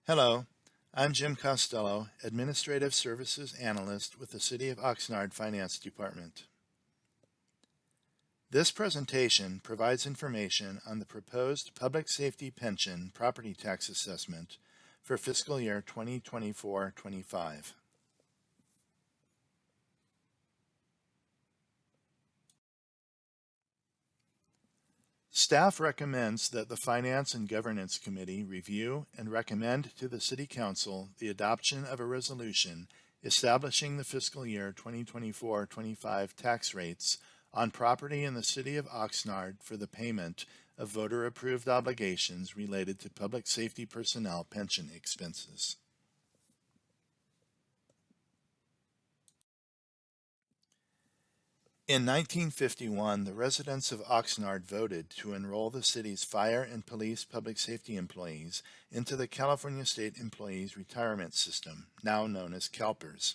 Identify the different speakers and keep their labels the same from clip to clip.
Speaker 1: Hello, I'm Jim Costello, Administrative Services Analyst with the City of Oxnard Finance Department. This presentation provides information on the proposed Public Safety Pension Property Tax Assessment for fiscal year 2024-25. Staff recommends that the Finance and Governance Committee review and recommend to the City Council the adoption of a resolution establishing the fiscal year 2024-25 tax rates on property in the City of Oxnard for the payment of voter-approved obligations related to public safety personnel pension expenses. In 1951, the residents of Oxnard voted to enroll the city's fire and police public safety employees into the California State Employees Retirement System, now known as CalPERS,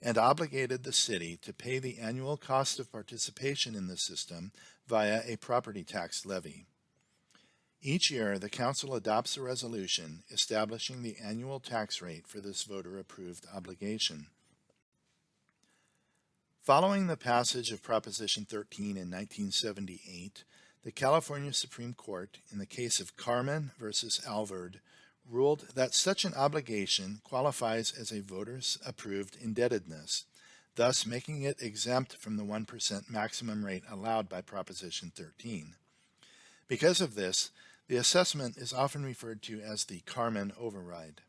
Speaker 1: and obligated the city to pay the annual cost of participation in the system via a property tax levy. Each year, the Council adopts a resolution establishing the annual tax rate for this voter-approved obligation. Following the passage of Proposition 13 in 1978, the California Supreme Court, in the case of Carmen versus Alvord, ruled that such an obligation qualifies as a voter's approved indebtedness, thus making it exempt from the 1% maximum rate allowed by Proposition 13. Because of this, the assessment is often referred to as the Carmen override.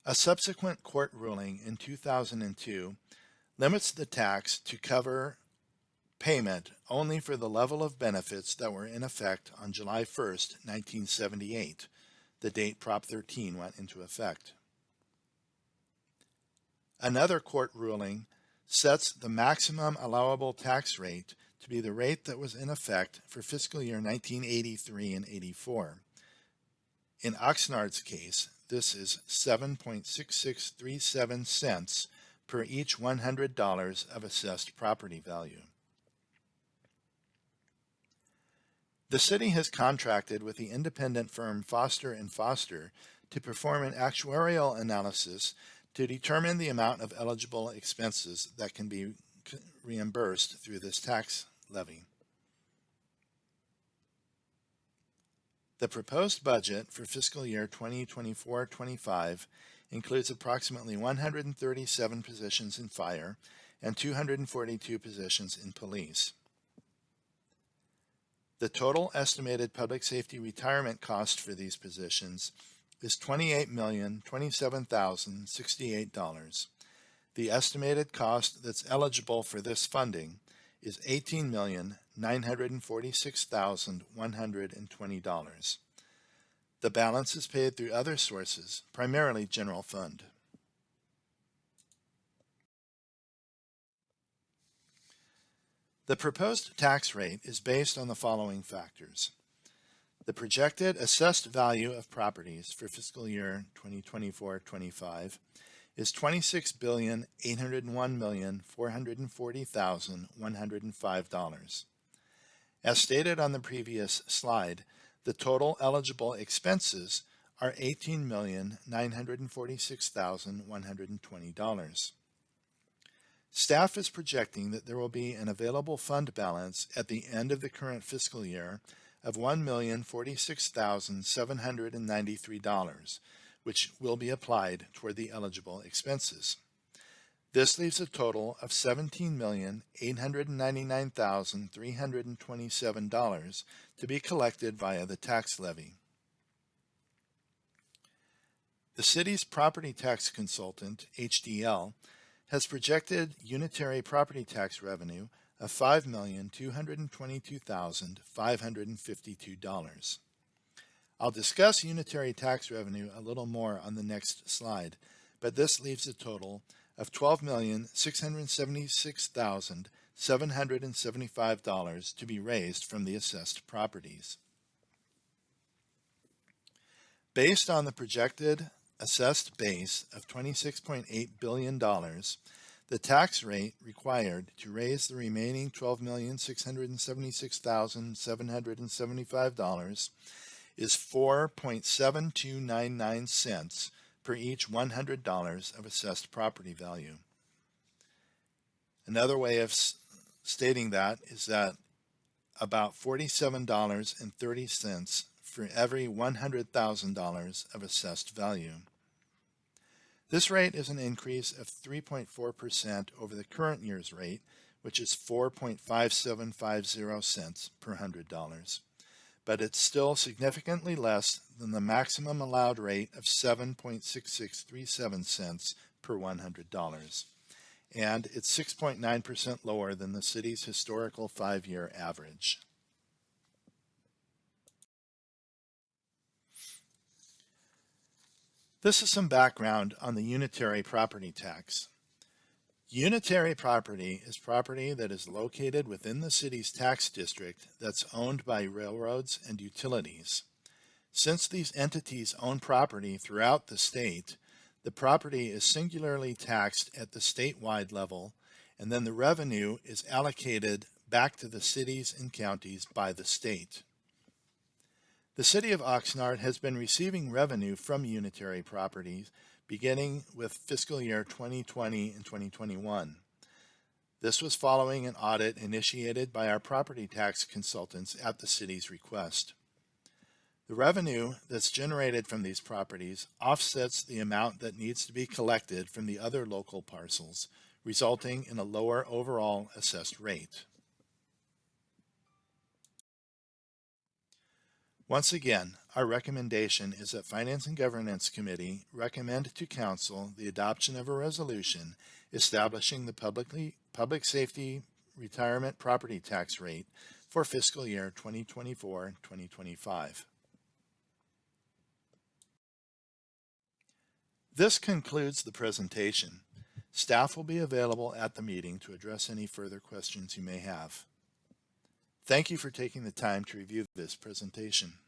Speaker 1: A subsequent court ruling in 2002 limits the tax to cover payment only for the level of benefits that were in effect on July 1, 1978, the date Prop 13 went into effect. Another court ruling sets the maximum allowable tax rate to be the rate that was in effect for fiscal year 1983 and 84. In Oxnard's case, this is 7.6637 cents per each $100 of assessed property value. The city has contracted with the independent firm Foster & Foster to perform an actuarial analysis to determine the amount of eligible expenses that can be reimbursed through this tax levy. The proposed budget for fiscal year 2024-25 includes approximately 137 positions in fire and 242 positions in police. The total estimated public safety retirement cost for these positions is $28,027,068. The estimated cost that's eligible for this funding is $18,946,120. The balance is paid through other sources, primarily general fund. The proposed tax rate is based on the following factors. The projected assessed value of properties for fiscal year 2024-25 is $26,801,440,105. As stated on the previous slide, the total eligible expenses are $18,946,120. Staff is projecting that there will be an available fund balance at the end of the current fiscal year of $1,046,793, which will be applied toward the eligible expenses. This leaves a total of $17,899,327 to be collected via the tax levy. The city's property tax consultant, HDL, has projected unitary property tax revenue of $5,222,552. I'll discuss unitary tax revenue a little more on the next slide, but this leaves a total of $12,676,775 to be raised from the assessed properties. Based on the projected assessed base of $26.8 billion, the tax rate required to raise the remaining $12,676,775 is 4.7299 cents per each $100 of assessed property value. Another way of stating that is that about $47.30 for every $100,000 of assessed value. This rate is an increase of 3.4% over the current year's rate, which is 4.5750 cents per $100. But it's still significantly less than the maximum allowed rate of 7.6637 cents per $100. And it's 6.9% lower than the city's historical 5-year average. This is some background on the unitary property tax. Unitary property is property that is located within the city's tax district that's owned by railroads and utilities. Since these entities own property throughout the state, the property is singularly taxed at the statewide level, and then the revenue is allocated back to the cities and counties by the state. The city of Oxnard has been receiving revenue from unitary properties beginning with fiscal year 2020 and 2021. This was following an audit initiated by our property tax consultants at the city's request. The revenue that's generated from these properties offsets the amount that needs to be collected from the other local parcels, resulting in a lower overall assessed rate. Once again, our recommendation is that Finance and Governance Committee recommend to Council the adoption of a resolution establishing the public safety retirement property tax rate for fiscal year 2024-2025. This concludes the presentation. Staff will be available at the meeting to address any further questions you may have. Thank you for taking the time to review this presentation.